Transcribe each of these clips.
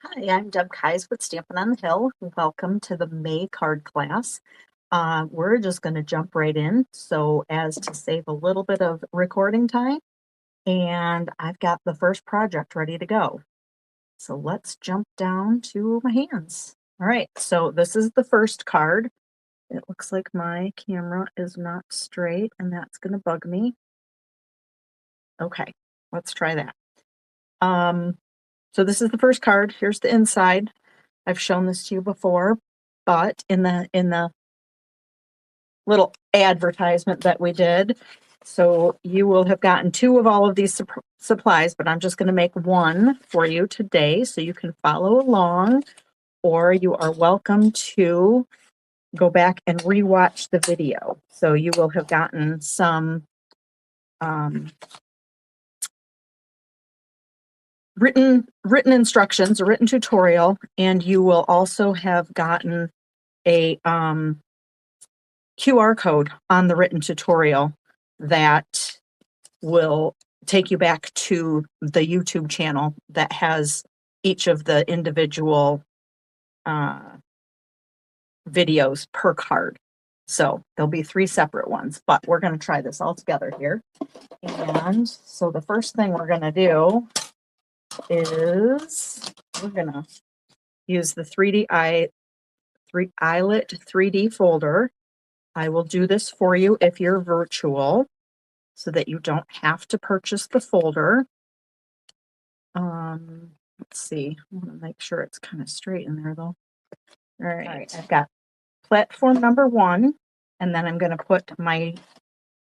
Hi, I'm Deb Kais with Stampin' on the Hill. Welcome to the May card class. We're just going to jump right in so as to save a little bit of recording time. And I've got the first project ready to go. So let's jump down to my hands. All right, so this is the first card. It looks like my camera is not straight, and that's going to bug me. Okay, let's try that. So this is the first card. Here's the inside. I've shown this to you before, but in the little advertisement that we did, so you will have gotten two of all of these supplies, but I'm just going to make one for you today so you can follow along, or you are welcome to go back and rewatch the video. So you will have gotten some written instructions, a written tutorial, and you will also have gotten a QR code on the written tutorial that will take you back to the YouTube channel that has each of the individual videos per card. So there'll be 3 separate ones, but we're going to try this all together here. And so the first thing we're going to do is we're going to use the 3D eyelet 3D folder. I will do this for you if you're virtual so that you don't have to purchase the folder. Let's see. I want to make sure it's kind of straight in there though. All right, I've got platform number 1, and then I'm going to put my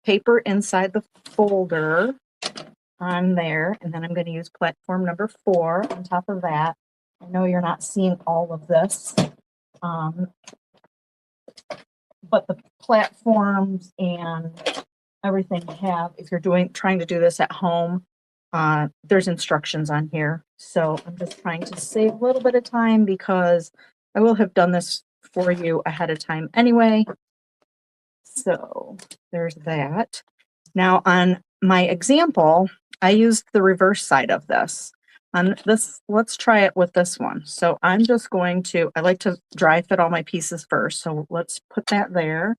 paper inside the folder on there, and then I'm going to use platform number 4 on top of that. I know you're not seeing all of this, but the platforms and everything have, if you're trying to do this at home, there's instructions on here. So I'm just trying to save a little bit of time because I will have done this for you ahead of time anyway. So there's that. Now on my example, I used the reverse side of this. On this, let's try it with this one. So I'm just going to, I like to dry fit all my pieces first. So let's put that there.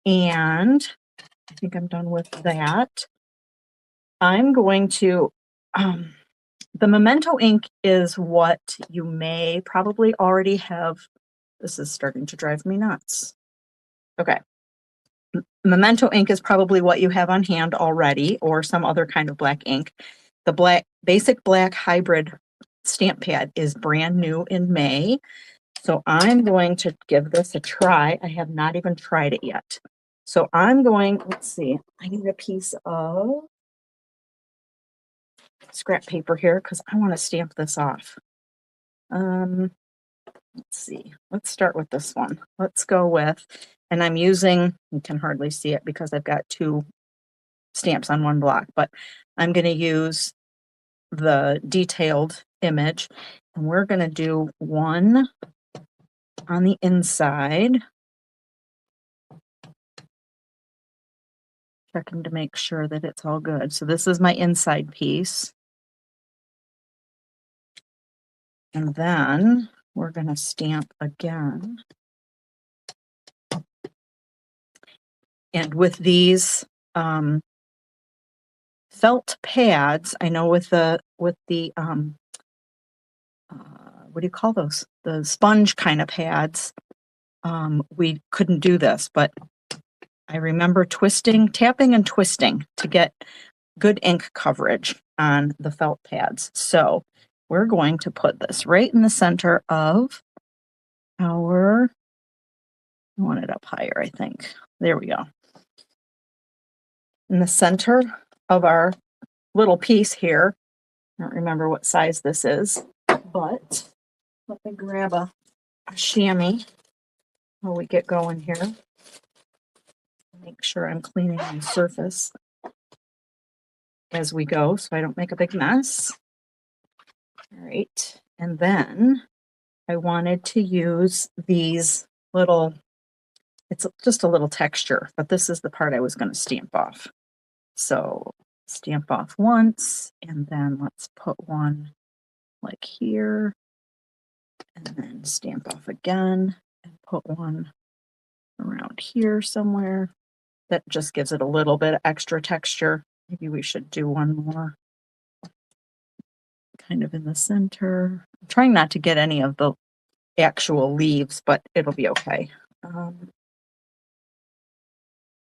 And I think I'm done with that. I'm going to, the Memento ink is what you may probably already have. This is starting to drive me nuts. Okay. Memento ink is probably what you have on hand already, or some other kind of black ink. The basic black hybrid stamp pad is brand new in May. So I'm going to give this a try. I have not even tried it yet. So I'm going, let's see, I need a piece of scrap paper here because I want to stamp this off. Let's see, let's start with this one. Let's go with, and I'm using, you can hardly see it because I've got 2 stamps on 1 block, but I'm going to use the detailed image, and we're going to do one on the inside, checking to make sure that it's all good. So this is my inside piece. And then we're going to stamp again. And with these felt pads, I know with the what do you call those? The sponge kind of pads, we couldn't do this, but I remember tapping and twisting to get good ink coverage on the felt pads. So we're going to put this right in the center of our, I want it up higher, I think. There we go. In the center of our little piece here. I don't remember what size this is, but let me grab a chamois while we get going here. Make sure I'm cleaning my surface as we go so I don't make a big mess. All right, and then I wanted to use these little, it's just a little texture, but this is the part I was going to stamp off. So stamp off once, and then let's put one like here, stamp off again and put one around here somewhere. That just gives it a little bit of extra texture. Maybe we should do one more kind of in the center. I'm trying not to get any of the actual leaves, but it'll be okay. All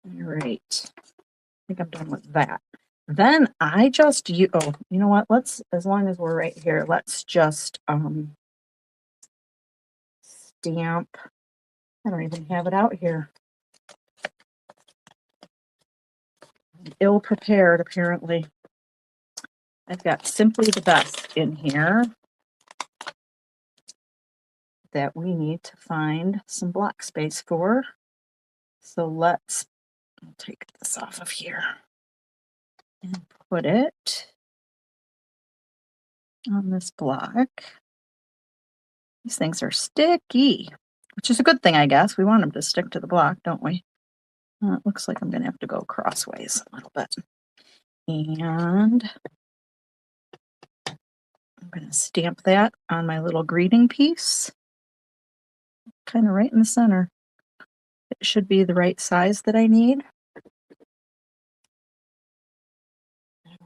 right. I think I'm done with that. Then I just you know what? Let's, as long as we're right here, let's just stamp. I don't even have it out here. I'm ill prepared, apparently. I've got Simply the Best in here that we need to find some block space for. So let's, I'll take this off of here and put it on this block. These things are sticky, which is a good thing, I guess. We want them to stick to the block, don't we? It looks like I'm going to have to go crossways a little bit. And I'm going to stamp that on my little greeting piece, kind of right in the center. It should be the right size that I need.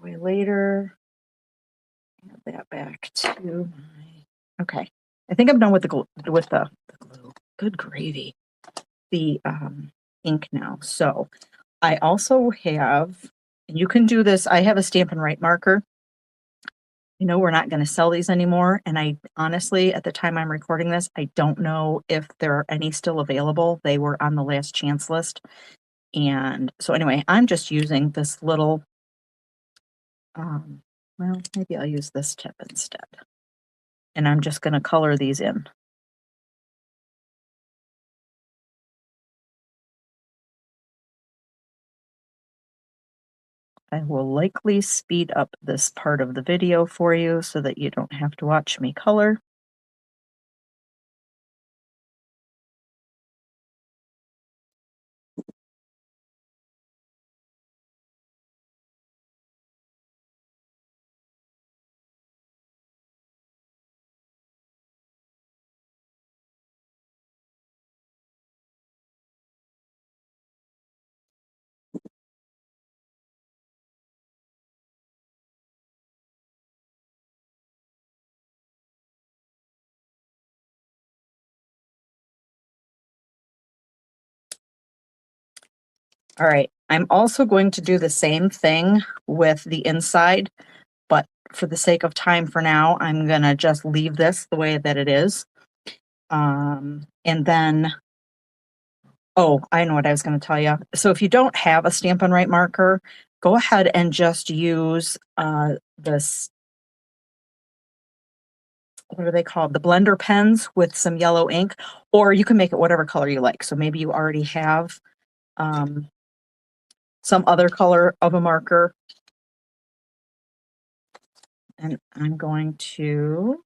Way later, add that back to my. Okay, I think I'm done with the glue. Good gravy, the ink now. So I also have, and you can do this. I have a Stampin' Write marker. You know, we're not going to sell these anymore. And I honestly, at the time I'm recording this, I don't know if there are any still available. They were on the last chance list. And so anyway, I'm just using this little, well, maybe I'll use this tip instead. And I'm just going to color these in. I will likely speed up this part of the video for you so that you don't have to watch me color. All right, I'm also going to do the same thing with the inside, but for the sake of time for now, I'm gonna just leave this the way that it is. And then, oh, I know what I was gonna tell you. So if you don't have a Stampin' Write marker, go ahead and just use this, what are they called? The blender pens with some yellow ink, or you can make it whatever color you like. So maybe you already have some other color of a marker. And I'm going to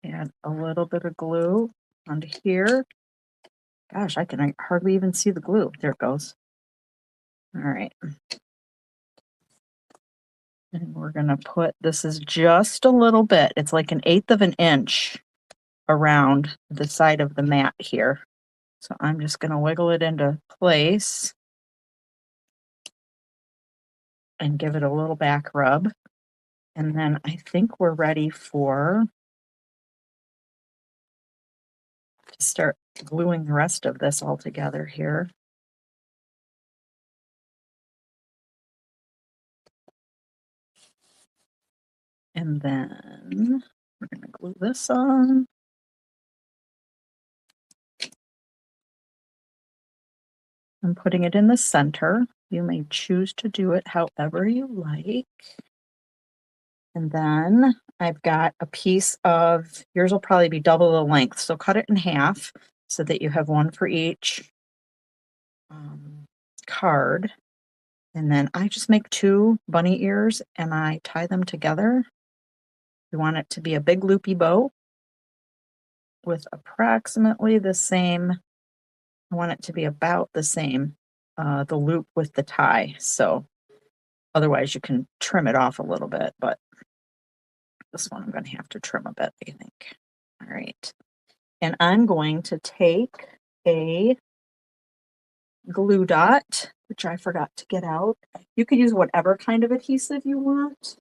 add a little bit of glue onto here. Gosh, I can hardly even see the glue. There it goes. All right. And we're going to put, this is just a little bit. It's like 1/8 of an inch around the side of the mat here. So I'm just going to wiggle it into place and give it a little back rub. And then I think we're ready to start gluing the rest of this all together here. And then we're going to glue this on. I'm putting it in the center. You may choose to do it however you like. And then I've got a piece of, yours will probably be double the length, so cut it in half so that you have one for each card. And then I just make 2 bunny ears and I tie them together. We want it to be a big loopy bow with approximately the same, I want it to be about the same, the loop with the tie. So otherwise you can trim it off a little bit, but this one I'm going to have to trim a bit, I think. All right. And I'm going to take a glue dot, which I forgot to get out. You could use whatever kind of adhesive you want.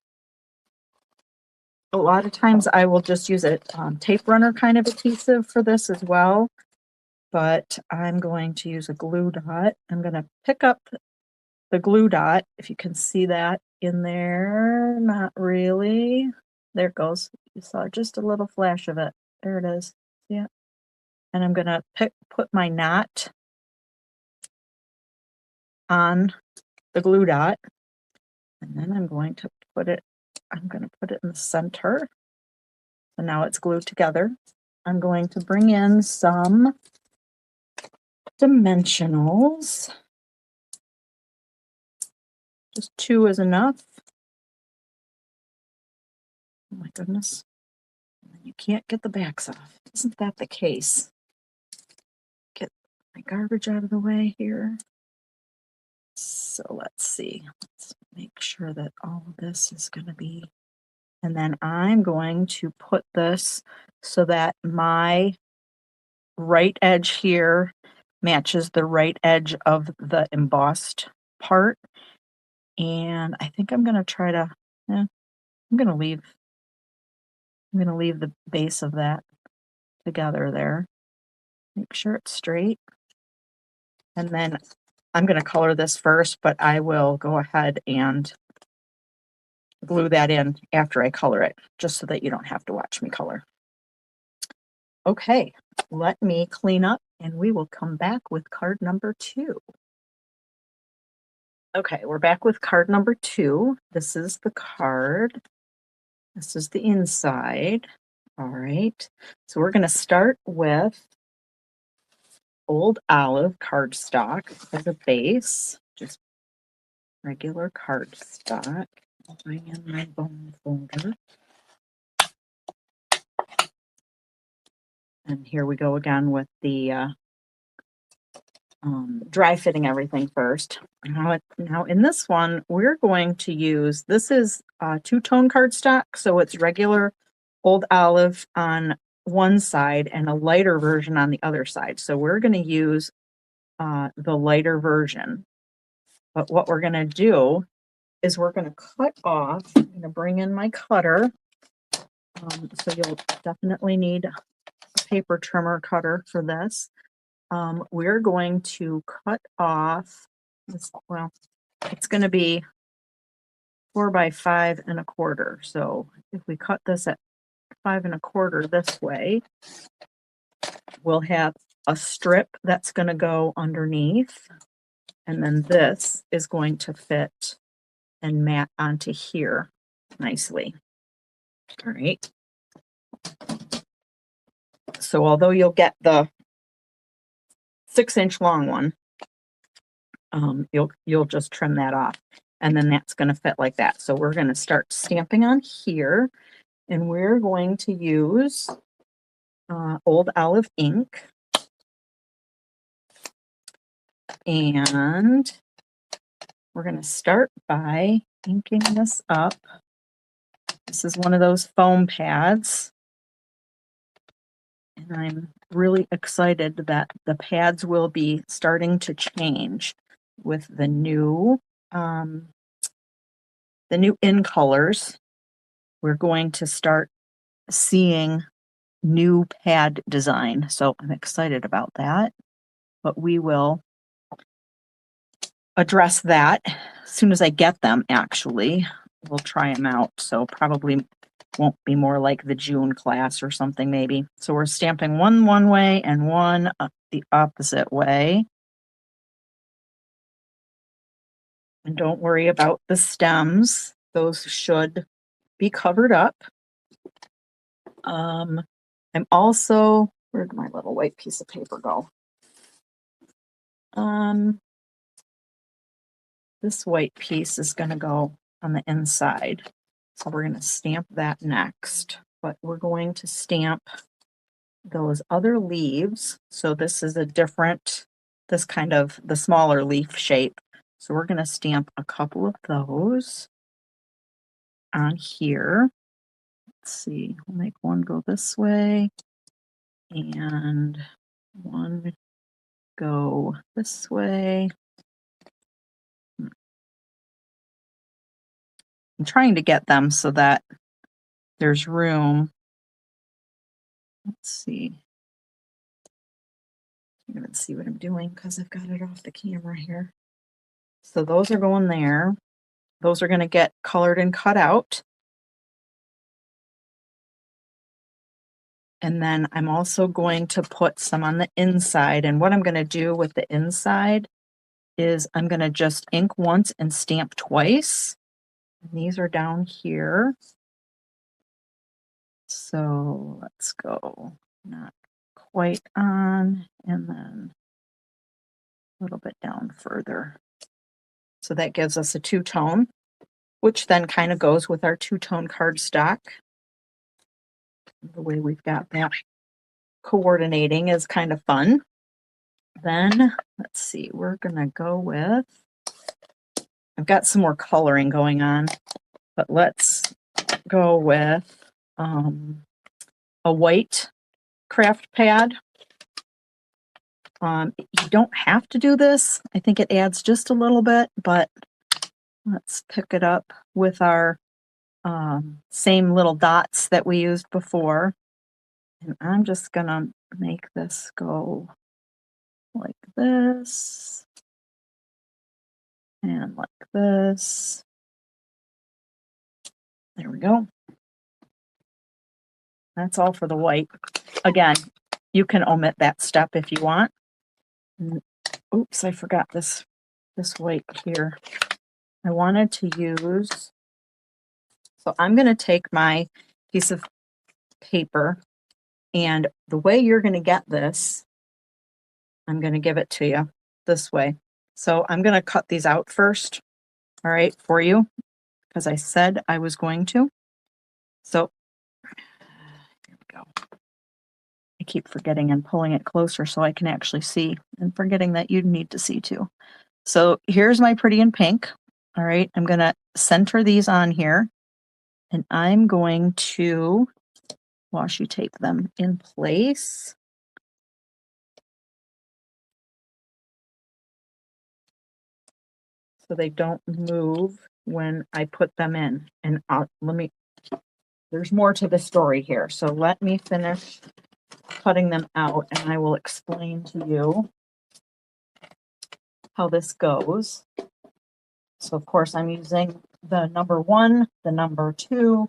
A lot of times I will just use a tape runner kind of adhesive for this as well, but I'm going to use a glue dot. I'm going to pick up the glue dot, if you can see that in there. Not really. There it goes. You saw just a little flash of it. There it is. Yeah. And I'm going to put my knot on the glue dot, and then I'm going to put it in the center. So now it's glued together. I'm going to bring in some dimensionals. Just 2 is enough. Oh my goodness. You can't get the backs off. Isn't that the case? Get my garbage out of the way here. So let's see. Let's make sure that all of this is going to be. And then I'm going to put this so that my right edge here matches the right edge of the embossed part. And I think I'm going to try to, I'm going to leave the base of that together there. Make sure it's straight. And then I'm going to color this first, but I will go ahead and glue that in after I color it, just so that you don't have to watch me color. Okay, let me clean up and we will come back with card number 2. Okay, we're back with card number 2. This is the card. This is the inside. All right, so we're going to start with Old Olive cardstock as a base, just regular cardstock. I'll bring in my bone folder. And here we go again with the dry fitting everything first. Now in this one, we're going to use, this is two-tone cardstock, so it's regular Old Olive on one side and a lighter version on the other side. So we're going to use the lighter version. But what we're going to do is we're going to cut off. I'm going to bring in my cutter. So you'll definitely need a paper trimmer cutter for this. We're going to cut off this, well, it's going to be 4 by 5 1/4. So if we cut this at 5 1/4 this way, we'll have a strip that's going to go underneath, and then this is going to fit and mat onto here nicely. All right. So although you'll get the 6-inch long one, you'll just trim that off, and then that's going to fit like that. So we're going to start stamping on here, and we're going to use Old Olive ink, and we're going to start by inking this up. This is one of those foam pads, and I'm really excited that the pads will be starting to change with the new in colors. We're going to start seeing new pad design, so I'm excited about that. But we will address that as soon as I get them. Actually, we'll try them out, so probably won't be more like the June class or something maybe. So we're stamping one way and one the opposite way. And don't worry about the stems. Those should be covered up. I'm also, where'd my little white piece of paper go? This white piece is going to go on the inside. So we're going to stamp that next, but we're going to stamp those other leaves. So this is a different, this kind of the smaller leaf shape. So we're going to stamp a couple of those on here. Let's see, we'll make one go this way and one go this way. I'm trying to get them so that there's room. Let's see. You can see what I'm doing because I've got it off the camera here. So those are going there. Those are going to get colored and cut out. And then I'm also going to put some on the inside. And what I'm going to do with the inside is I'm going to just ink once and stamp twice. And these are down here. So let's go not quite on and then a little bit down further. So that gives us a two-tone, which then kind of goes with our two-tone cardstock. The way we've got that coordinating is kind of fun. Then let's see, we're gonna go with, I've got some more coloring going on, but let's go with a white craft pad. You don't have to do this. I think it adds just a little bit, but let's pick it up with our same little dots that we used before. And I'm just gonna make this go like this and like this. There we go. That's all for the white. Again, you can omit that step if you want. Oops, I forgot this white here. I wanted to use, so I'm going to take my piece of paper, and the way you're going to get this, I'm going to give it to you this way. So I'm going to cut these out first, all right, for you, because I said I was going to. So here we go. I keep forgetting and pulling it closer so I can actually see, and forgetting that you need to see too. So here's my pretty in pink. All right, I'm going to center these on here, and I'm going to washi tape them in place. So they don't move when I put them in. And there's more to the story here. So let me finish cutting them out and I will explain to you how this goes. So of course I'm using the number 1, the number 2,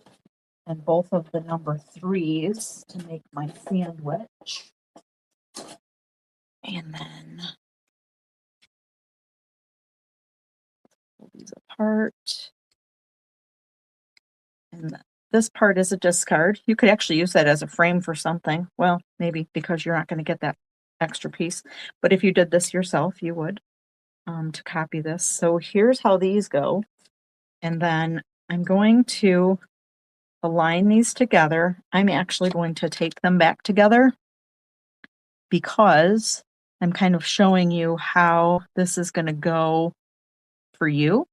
and both of the number 3s to make my sandwich. And then pull these apart. And this part is a discard. You could actually use that as a frame for something. Well, maybe because you're not going to get that extra piece. But if you did this yourself, you would to copy this. So here's how these go. And then I'm going to align these together. I'm actually going to tape them back together because I'm kind of showing you how this is going to go for you,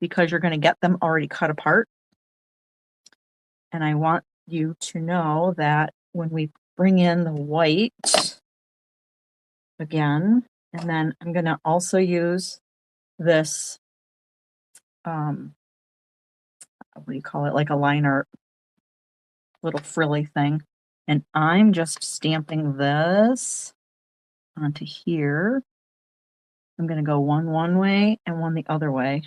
because you're going to get them already cut apart. And I want you to know that when we bring in the white again, and then I'm going to also use this, what do you call it? Like a liner, little frilly thing. And I'm just stamping this onto here. I'm going to go one way and one the other way.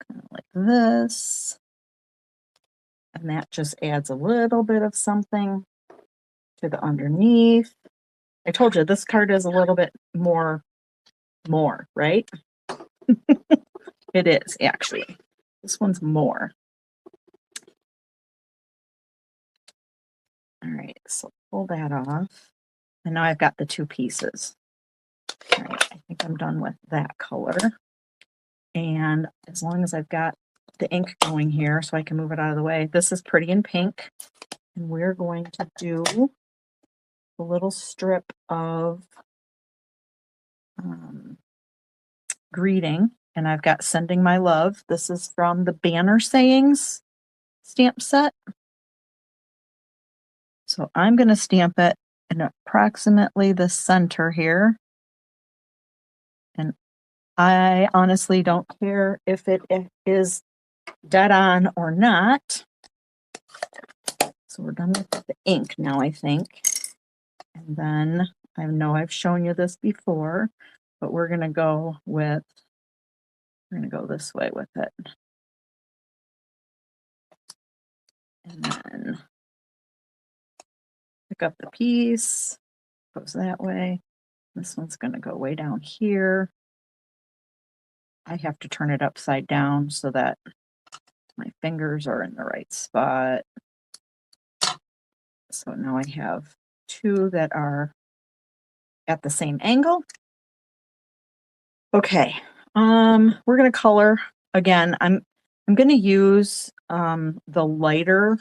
Kind of like this. And that just adds a little bit of something to the underneath. I told you this card is a little bit more, right? It is actually. This one's more. All right, so pull that off. And now I've got the 2 pieces. All right, I think I'm done with that color. And as long as I've got the ink going here so I can move it out of the way, this is pretty in pink. And we're going to do a little strip of greeting. And I've got sending my love. This is from the Banner Sayings stamp set. So I'm going to stamp it in approximately the center here. And I honestly don't care if it is dead on or not. So we're done with the ink now, I think. And then I know I've shown you this before, but we're going to go this way with it. And then pick up the piece, goes that way. This one's going to go way down here. I have to turn it upside down so that my fingers are in the right spot. So now I have two that are at the same angle. Okay, we're going to color again. I'm going to use the lighter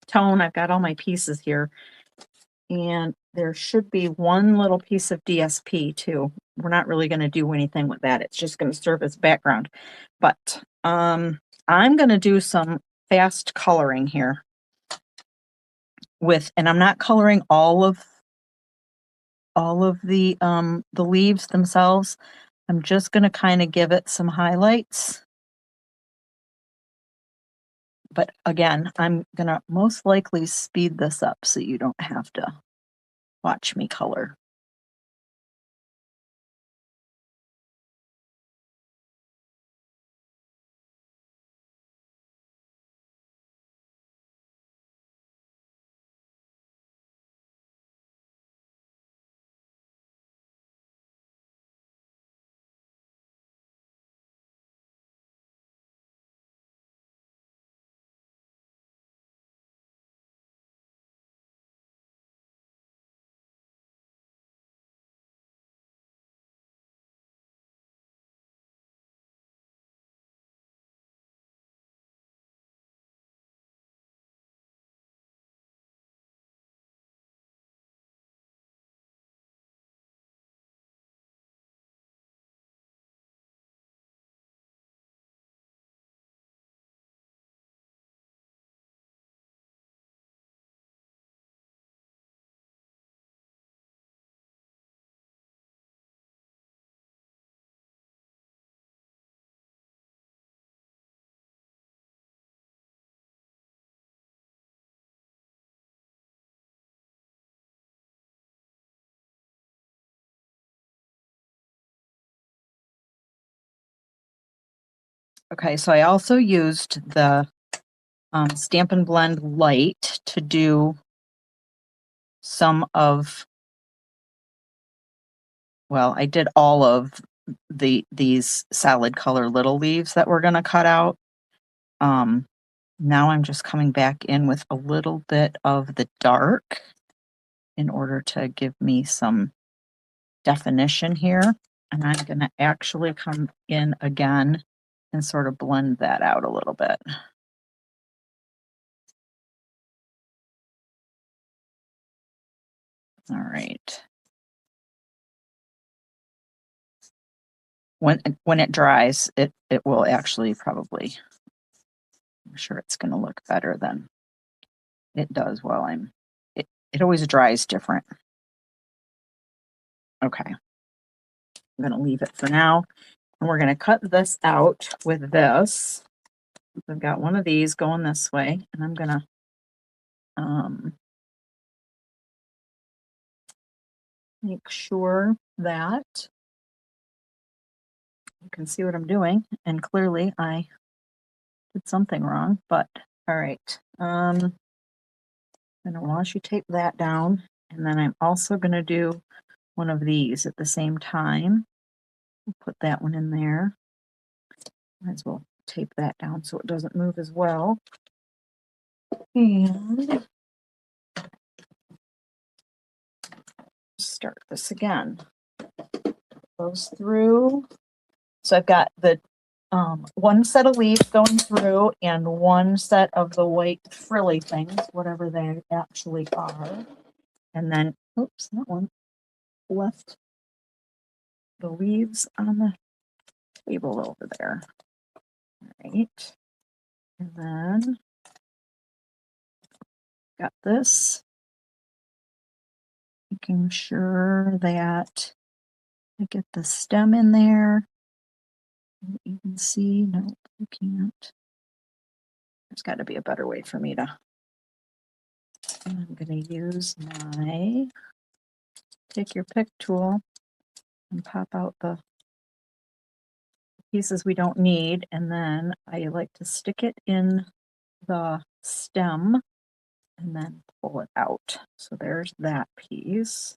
tone. I've got all my pieces here, and there should be one little piece of DSP too. We're not really going to do anything with that. It's just going to serve as background. But I'm going to do some fast coloring here and I'm not coloring all of the leaves themselves. I'm just going to kind of give it some highlights. But again, I'm going to most likely speed this up so you don't have to watch me color. Okay, so I also used the Stampin' Blend Light to do some of, well, I did all of these solid color little leaves that we're going to cut out. Now I'm just coming back in with a little bit of the dark in order to give me some definition here. And I'm going to actually come in again and sort of blend that out a little bit. All right. When it dries, it will actually probably, I'm sure it's going to look better than it does while it always dries different. Okay. I'm going to leave it for now. And we're going to cut this out with this. I've got one of these going this way, and I'm going to make sure that you can see what I'm doing. And clearly I did something wrong, but all right. I'm going to washi tape that down. And then I'm also going to do one of these at the same time. We'll put that one in there. Might as well tape that down so it doesn't move as well. And start this again. Goes through. So I've got the one set of leaves going through and one set of the white frilly things, whatever they actually are. And then, oops, that one left the leaves on the table over there. All right. And then got this, making sure that I get the stem in there. You can see, no, you can't. There's got to be a better way for me to. I'm going to use my take your pick tool and pop out the pieces we don't need. And then I like to stick it in the stem and then pull it out. So there's that piece.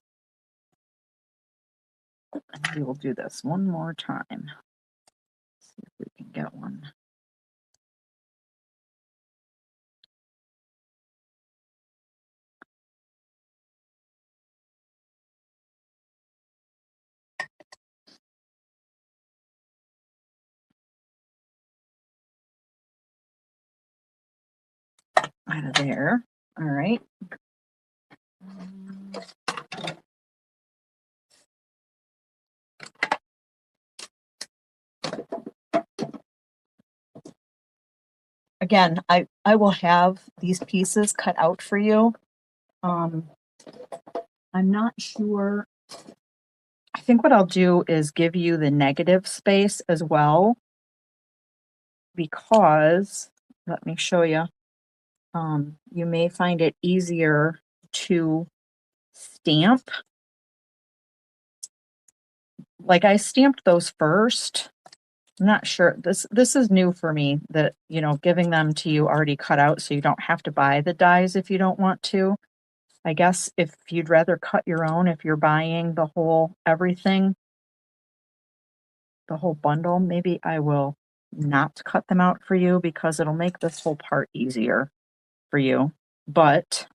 And we will do this one more time. See if we can get one. Out of there. All right. Again, I will have these pieces cut out for you. I'm not sure. I think what I'll do is give you the negative space as well, because let me show you. You may find it easier to stamp. Like I stamped those first. I'm not sure. This is new for me, that, you know, giving them to you already cut out so you don't have to buy the dies if you don't want to. I guess if you'd rather cut your own, if you're buying the whole everything, the whole bundle, maybe I will not cut them out for you because it'll make this whole part easier for you. But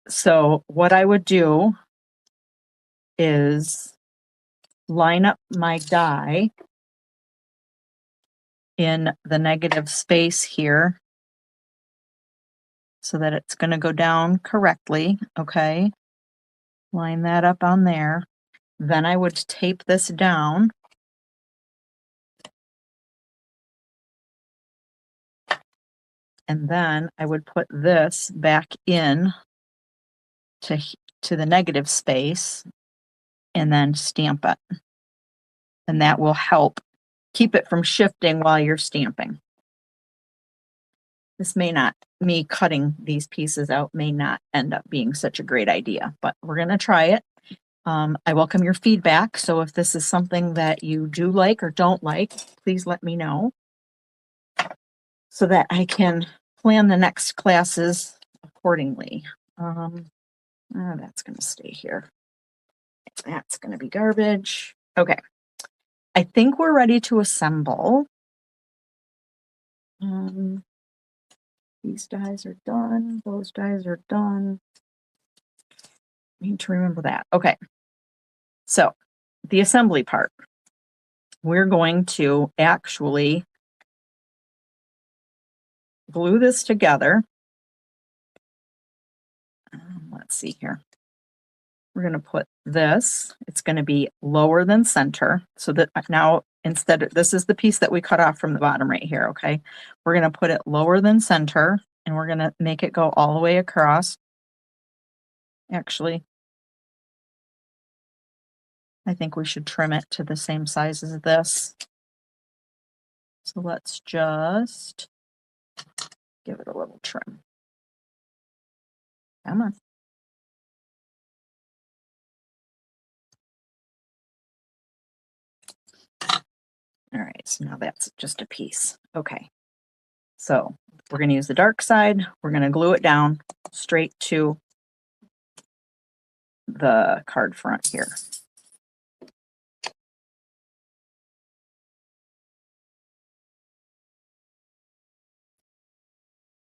so what I would do is line up my die in the negative space here so that it's going to go down correctly. Okay. Line that up on there. Then I would tape this down. And then I would put this back in to the negative space and then stamp it. And that will help keep it from shifting while you're stamping. This may not, me cutting these pieces out may not end up being such a great idea, but we're going to try it. I welcome your feedback. So if this is something that you do like or don't like, please let me know so that I can plan the next classes accordingly. That's going to stay here. That's going to be garbage. Okay. I think we're ready to assemble. These dies are done. Those dies are done. I need to remember that. Okay. So the assembly part, we're going to actually glue this together. Let's see here. We're going to put this, it's going to be lower than center. So that now instead of, this is the piece that we cut off from the bottom right here. Okay. We're going to put it lower than center and we're going to make it go all the way across. Actually, I think we should trim it to the same size as this. So let's just give it a little trim. Come on. All right, so now that's just a piece. Okay, so we're going to use the dark side. We're going to glue it down straight to the card front here.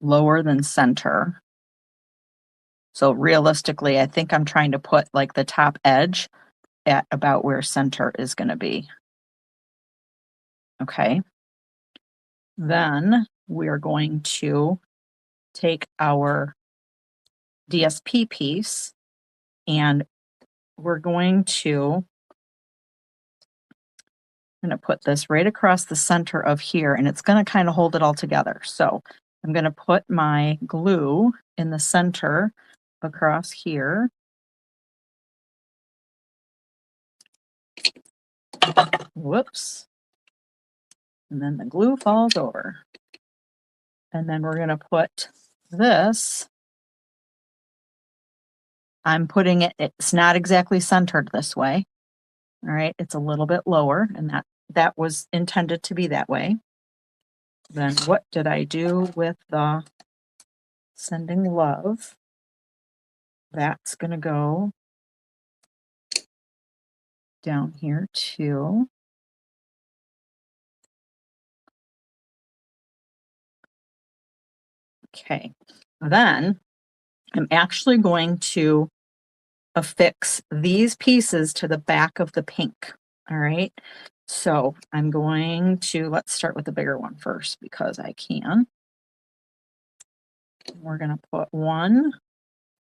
Lower than center. So realistically, I think I'm trying to put like the top edge at about where center is going to be. Okay. Then we're going to take our DSP piece and we're going to I'm going to put this right across the center of here, and it's going to kind of hold it all together. So I'm going to put my glue in the center across here. Whoops. And then the glue falls over. And then we're going to put this. I'm putting it, it's not exactly centered this way. All right, it's a little bit lower, and that was intended to be that way. Then what did I do with the sending love? That's going to go down here too. Okay, then I'm actually going to affix these pieces to the back of the pink. All right, so I'm going to, let's start with the bigger one first because I can. We're going to put one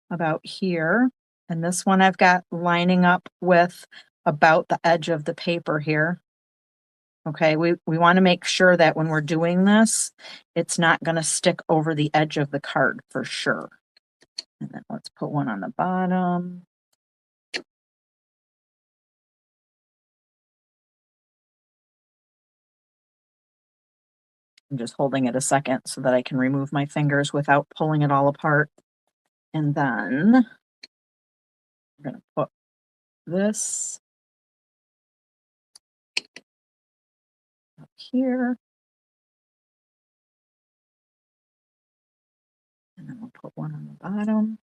about here, and this one I've got lining up with about the edge of the paper here. Okay, we want to make sure that when we're doing this, it's not going to stick over the edge of the card for sure. And then let's put one on the bottom. I'm just holding it a second so that I can remove my fingers without pulling it all apart. And then we're going to put this up here. And then we'll put one on the bottom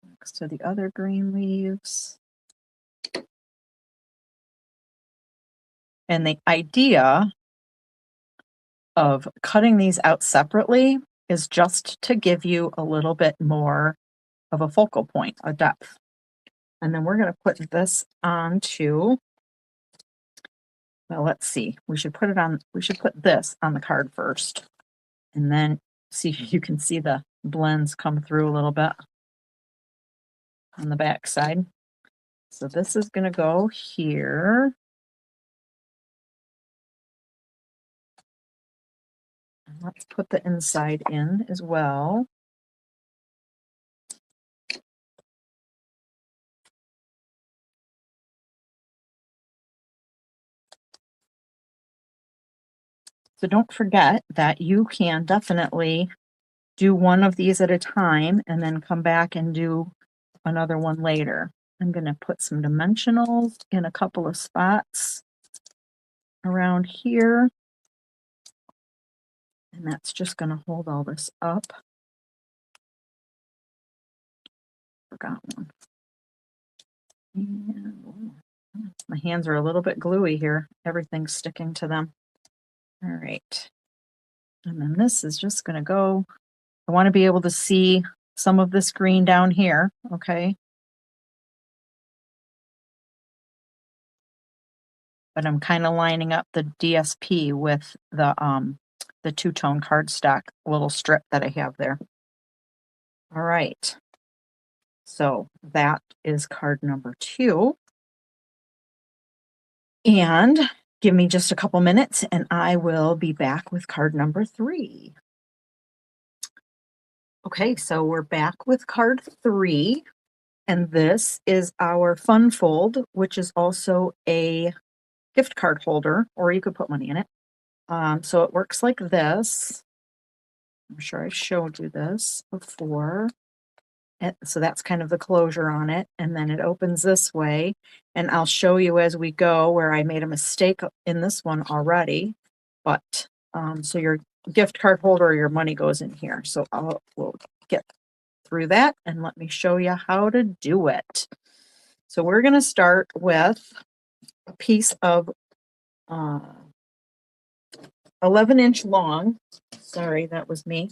next to the other green leaves. And the idea of cutting these out separately is just to give you a little bit more of a focal point, a depth. And then we're going to put this onto, well, let's see, we should put this on the card first. And then see, you can see the blends come through a little bit on the back side. So this is going to go here. And let's put the inside in as well. So don't forget that you can definitely do one of these at a time and then come back and do another one later. I'm going to put some dimensionals in a couple of spots around here. And that's just going to hold all this up. Forgot one. And my hands are a little bit gluey here. Everything's sticking to them. All right. And then this is just going to go. I want to be able to see some of this green down here. Okay. But I'm kind of lining up the DSP with the two-tone cardstock little strip that I have there. All right. So that is card number 2. And give me just a couple minutes and I will be back with card number 3. Okay, so we're back with card 3. And this is our fun fold, which is also a gift card holder, or you could put money in it. So it works like this. I'm sure I showed you this before. So that's kind of the closure on it. And then it opens this way. And I'll show you as we go where I made a mistake in this one already. But so your gift card holder or your money goes in here. So we'll get through that and let me show you how to do it. So we're going to start with a piece of 11-inch long. Sorry, that was me.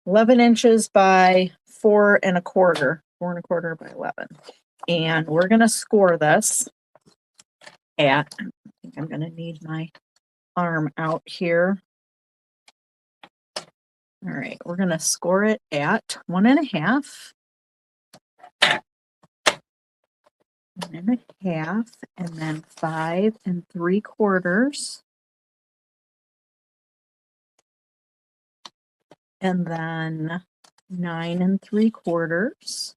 11 inches by 4 1/4 by 11. And we're going to score this at, I think I'm going to need my arm out here. All right, we're going to score it at 1 1/2. 1.5, and then 5 3/4, and then 9 3/4.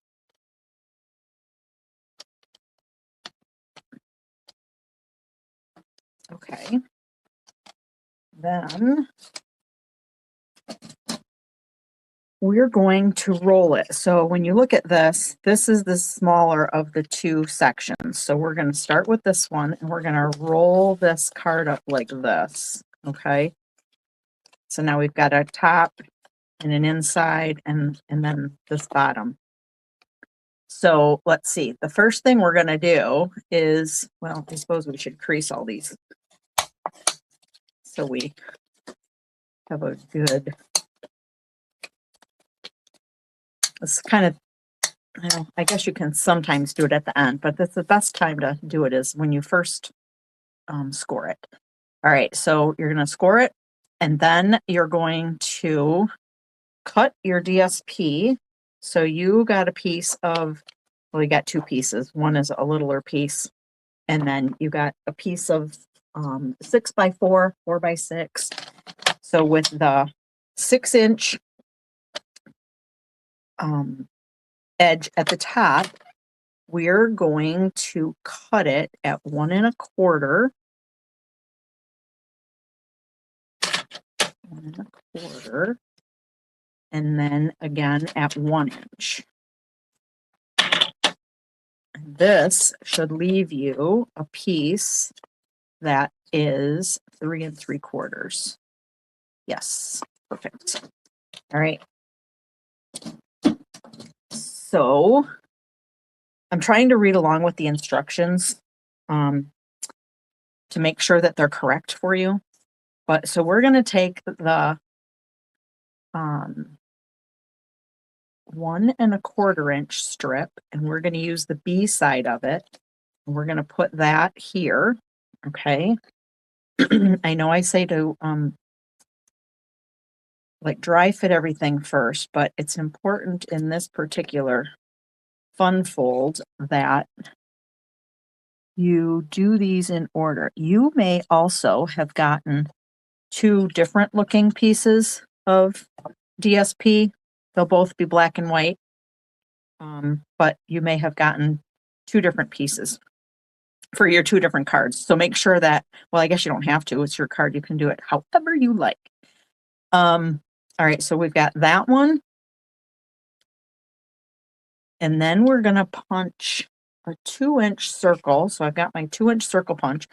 Okay. Then we're going to roll it. So when you look at this, this is the smaller of the two sections. So we're going to start with this one and we're going to roll this card up like this. Okay. So now we've got a top and an inside and then this bottom. So let's see. The first thing we're going to do is, well, I suppose we should crease all these so we have a good, it's kind of, I guess you can sometimes do it at the end, but that's the best time to do it is when you first score it. All right, so you're going to score it, and then you're going to cut your DSP. So you got a piece of, well, you got two pieces. One is a littler piece, and then you got a piece of 6x4, 4x6. So with the 6-inch edge at the top, we're going to cut it at 1 1/4. 1 1/4, and then again at 1 inch. This should leave you a piece that is 3 3/4. Yes, perfect. All right. So I'm trying to read along with the instructions to make sure that they're correct for you. But so we're going to take the 1 1/4 inch strip, and we're going to use the B side of it. And we're going to put that here. Okay. I know I say to like dry fit everything first, but it's important in this particular fun fold that you do these in order. You may also have gotten two different looking pieces of DSP. They'll both be black and white, but you may have gotten two different pieces for your two different cards. So make sure that, well, I guess you don't have to. It's your card. You can do it however you like. All right, so we've got that one. And then we're going to punch a 2-inch circle. So I've got my 2-inch circle punch.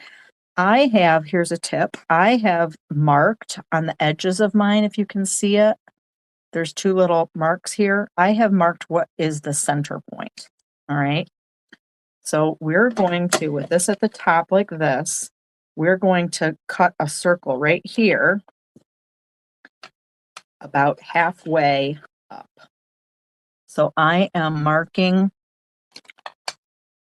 I have, here's a tip, I have marked on the edges of mine, if you can see it. There's two little marks here. I have marked what is the center point. All right. So we're going to, with this at the top like this, we're going to cut a circle right here about halfway up. So I am marking,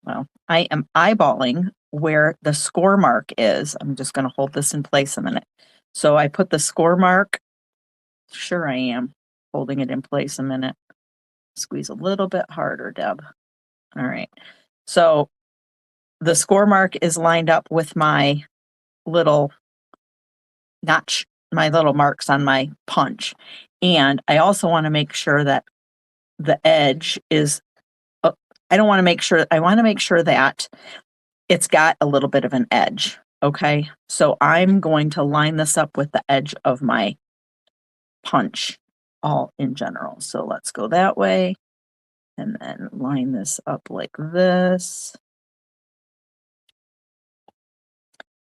well, I am eyeballing where the score mark is. I'm just going to hold this in place a minute. So I put the score mark. Sure, I am holding it in place a minute. Squeeze a little bit harder, Deb. All right. So the score mark is lined up with my little notch, my little marks on my punch. And I also want to make sure that the edge is, I want to make sure that it's got a little bit of an edge. Okay. So I'm going to line this up with the edge of my punch all in general. So let's go that way and then line this up like this.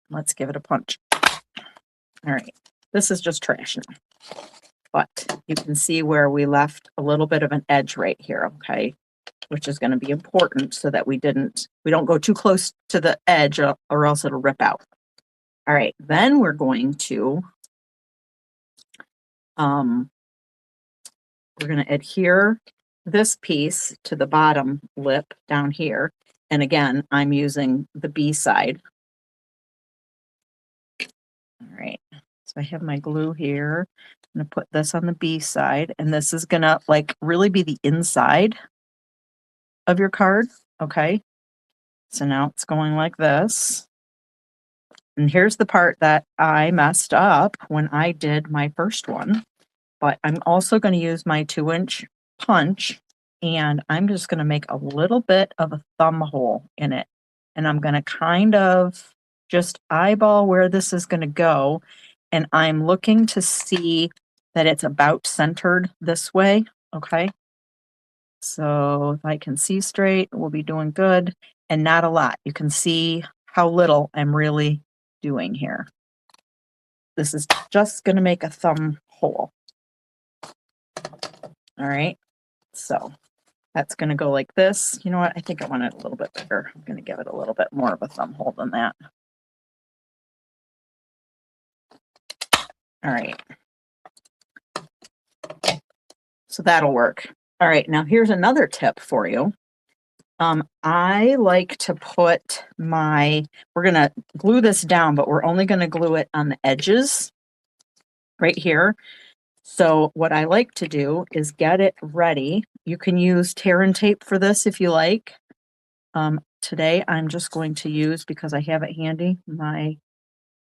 Let's give it a punch. All right. This is just trash now. But you can see where we left a little bit of an edge right here, okay? Which is going to be important so that we don't go too close to the edge or else it'll rip out. All right, then we're going to adhere this piece to the bottom lip down here. And again, I'm using the B side. All right, so I have my glue here. I'm going to put this on the B side, and this is going to like really be the inside of your card, okay? So now it's going like this. And here's the part that I messed up when I did my first one. But I'm also going to use my 2-inch punch, and I'm just going to make a little bit of a thumb hole in it. And I'm going to kind of just eyeball where this is going to go. And I'm looking to see that it's about centered this way. Okay. So if I can see straight, we'll be doing good, and not a lot. You can see how little I'm really doing here. This is just going to make a thumb hole. All right, so that's going to go like this. You know what? I think I want it a little bit bigger. I'm going to give it a little bit more of a thumb hole than that. All right. So that'll work. All right, now here's another tip for you. I like to put we're going to glue this down, but we're only going to glue it on the edges right here. So what I like to do is get it ready. You can use tear and tape for this if you like. Today I'm just going to use, because I have it handy, my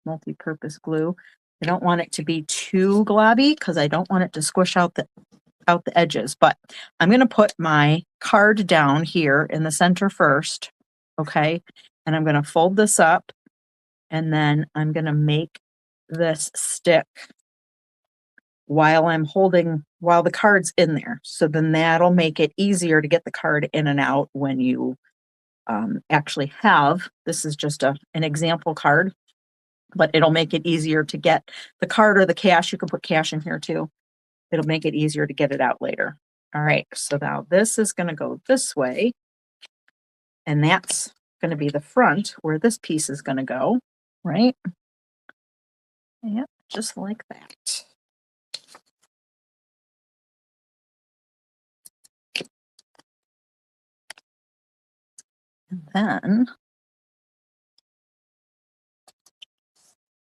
multi-purpose glue. I don't want it to be too globby because I don't want it to squish out the edges, but I'm going to put my card down here in the center first. Okay. And I'm going to fold this up, and then I'm going to make this stick while the card's in there. So then that'll make it easier to get the card in and out when you actually have, this is just an example card, but it'll make it easier to get the card or the cash. You can put cash in here too. It'll make it easier to get it out later. All right, so now this is going to go this way, and that's going to be the front where this piece is going to go, right? Yep, just like that. And then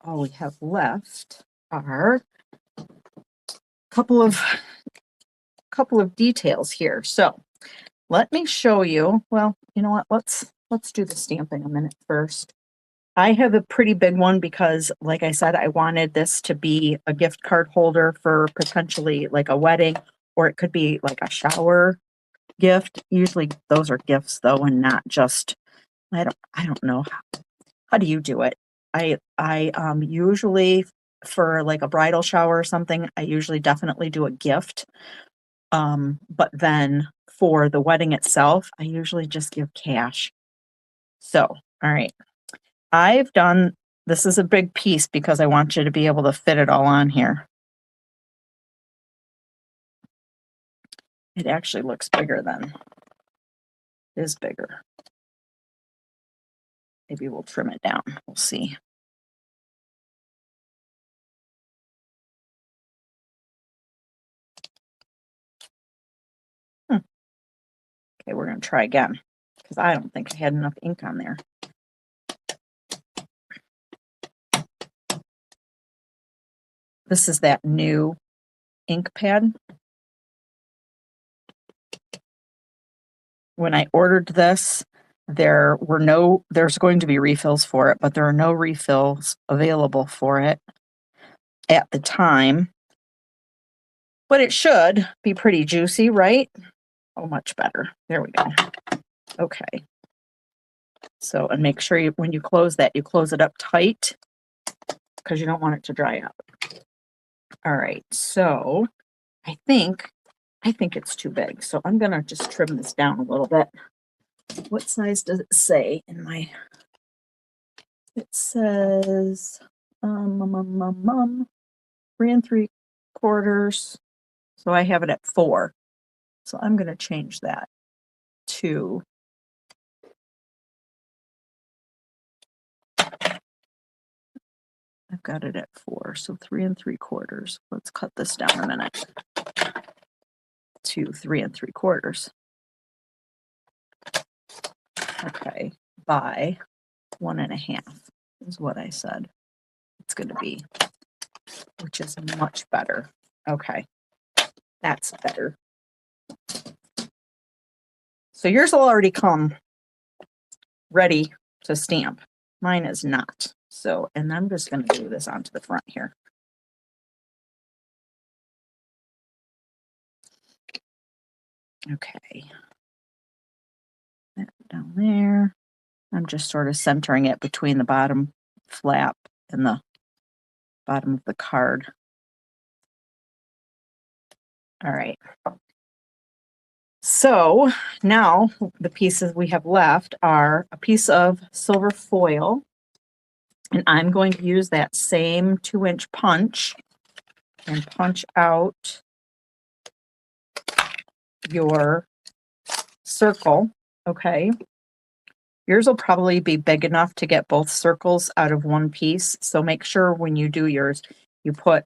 all we have left are a couple of details here. So let me show you. Well, you know what? Let's do the stamping a minute first. I have a pretty big one because, like I said, I wanted this to be a gift card holder for potentially like a wedding, or it could be like a shower gift. Usually those are gifts though, and not just, I don't know. How do you do it? I usually, for like a bridal shower or something, I usually definitely do a gift. But then for the wedding itself, I usually just give cash. So, all right. This is a big piece because I want you to be able to fit it all on here. It actually looks bigger than it is bigger. Maybe we'll trim it down. We'll see. Okay, we're going to try again because I don't think I had enough ink on there. This is that new ink pad. When I ordered this, there's going to be refills for it, but there are no refills available for it at the time. But it should be pretty juicy, right? Oh, much better. There we go. Okay. So, and make sure when you close that, you close it up tight because you don't want it to dry out. All right. So I think it's too big. So I'm going to just trim this down a little bit. What size does it say in my, it says 3 3/4. So I have it at 4. So I'm going to change that to, I've got it at 4. So 3 3/4. Let's cut this down a minute to 3 3/4. Okay, by 1.5 is what I said it's going to be, which is much better. Okay, that's better. So yours will already come ready to stamp. Mine is not. So, and I'm just going to glue this onto the front here. Okay. That down there. I'm just sort of centering it between the bottom flap and the bottom of the card. All right. So now the pieces we have left are a piece of silver foil, and I'm going to use that same 2-inch punch and punch out your circle. Okay. Yours will probably be big enough to get both circles out of one piece. So make sure when you do yours, you put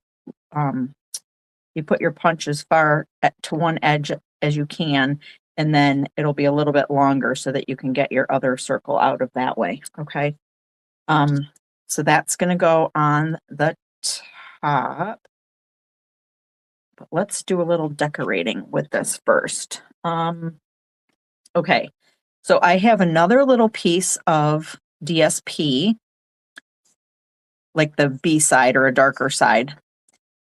your punch as far to one edge as you can, and then it'll be a little bit longer so that you can get your other circle out of that way. Okay. So that's going to go on the top. But let's do a little decorating with this first. Okay. So I have another little piece of DSP, like the B side or a darker side.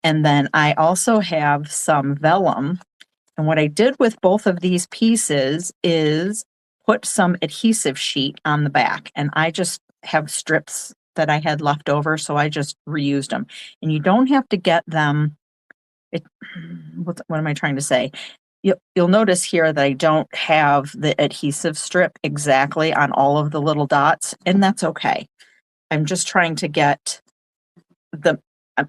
And then I also have some vellum. And what I did with both of these pieces is put some adhesive sheet on the back. And I just have strips that I had left over, so I just reused them. And you don't have to get them. What am I trying to say? You'll notice here that I don't have the adhesive strip exactly on all of the little dots, and that's okay. I'm just trying to get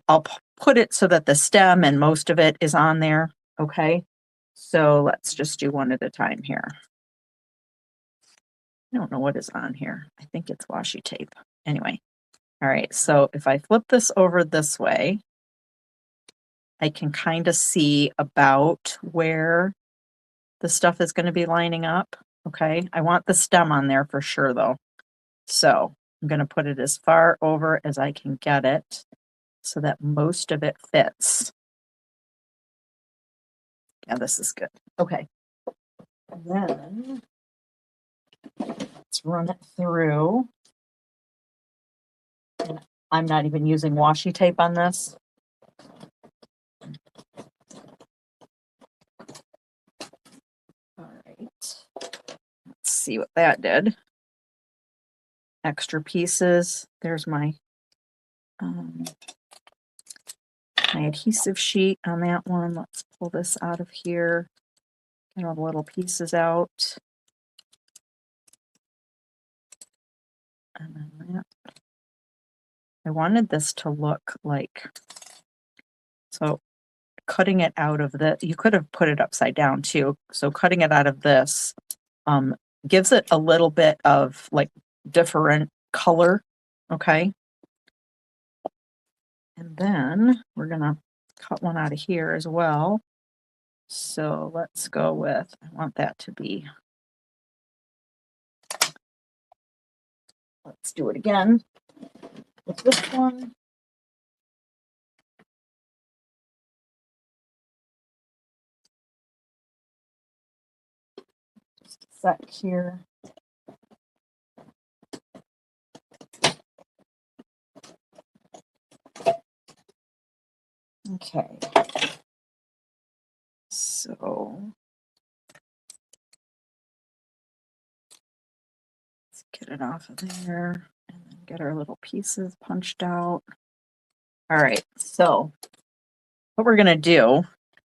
I'll put it so that the stem and most of it is on there, okay? So let's just do one at a time here. I don't know what is on here. I think it's washi tape. Anyway, all right, so if I flip this over this way, I can kind of see about where the stuff is going to be lining up. Okay, I want the stem on there for sure though. So I'm going to put it as far over as I can get it so that most of it fits. Yeah, this is good. Okay. And then let's run it through. And I'm not even using washi tape on this. All right. Let's see what that did. Extra pieces. There's my adhesive sheet on that one. Let's pull this out of here. Get all the little pieces out. And then that. I wanted this to look like, so cutting it out of the, you could have put it upside down too. So cutting it out of this gives it a little bit of like different color. Okay. And then we're going to cut one out of here as well. So let's go with, I want that to be, let's do it again with this one. Just a sec here. Okay. So let's get it off of there and then get our little pieces punched out. All right. So what we're going to do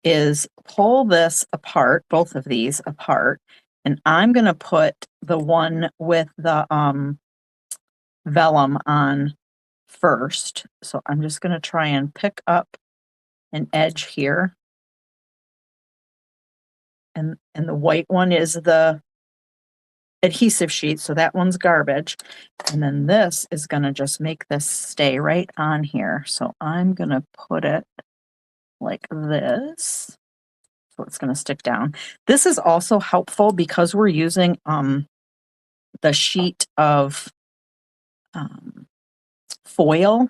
is pull this apart, both of these apart, and I'm going to put the one with the vellum on first. So I'm just going to try and pick up an edge here. And the white one is the adhesive sheet, so that one's garbage. And then this is going to just make this stay right on here. So I'm going to put it like this. So it's going to stick down. This is also helpful because we're using the sheet of foil,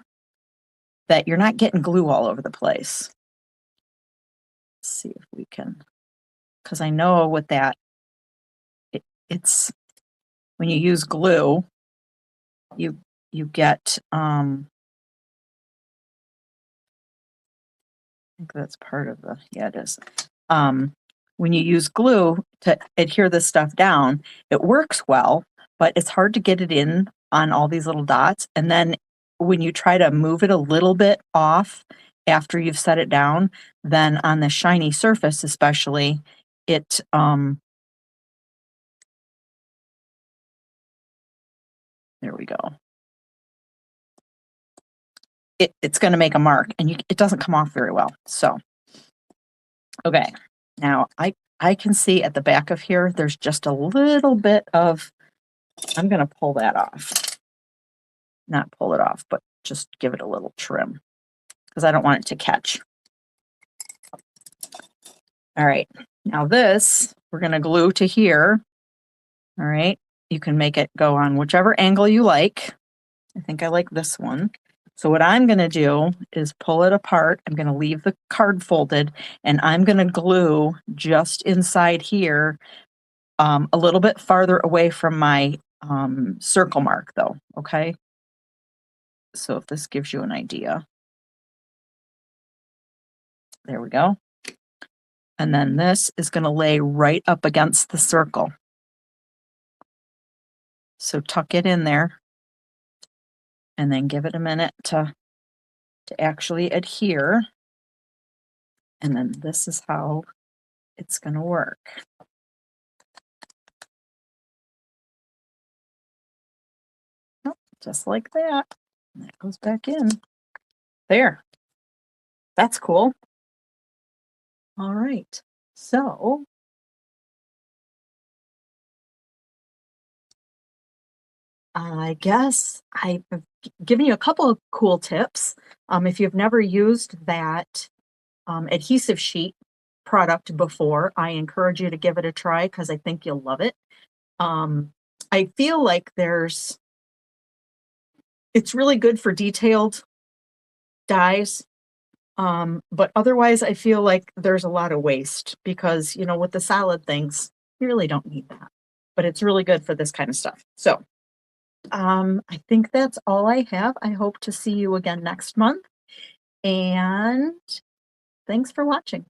that you're not getting glue all over the place. Let's see if we can, because I know with that, it's when you use glue, you get, I think that's part of the, yeah, it is. When you use glue to adhere this stuff down, it works well, but it's hard to get it in on all these little dots. And then when you try to move it a little bit off after you've set it down, then on the shiny surface especially, it, there we go. It's going to make a mark, and it doesn't come off very well. So, okay, now I can see at the back of here, there's just a little bit of, I'm going to pull that off. Not pull it off, but just give it a little trim because I don't want it to catch. All right, now this, we're going to glue to here. All right, you can make it go on whichever angle you like. I think I like this one. So what I'm going to do is pull it apart. I'm going to leave the card folded, and I'm going to glue just inside here, a little bit farther away from my circle mark though, okay? So if this gives you an idea. There we go. And then this is going to lay right up against the circle. So tuck it in there and then give it a minute to actually adhere. And then this is how it's going to work. Oh, just like that. And that goes back in. There. That's cool. All right. So I guess I've given you a couple of cool tips. If you've never used that adhesive sheet product before, I encourage you to give it a try because I think you'll love it. I feel like it's really good for detailed dies. But otherwise I feel like there's a lot of waste because, you know, with the solid things, you really don't need that, but it's really good for this kind of stuff. So, I think that's all I have. I hope to see you again next month, and thanks for watching.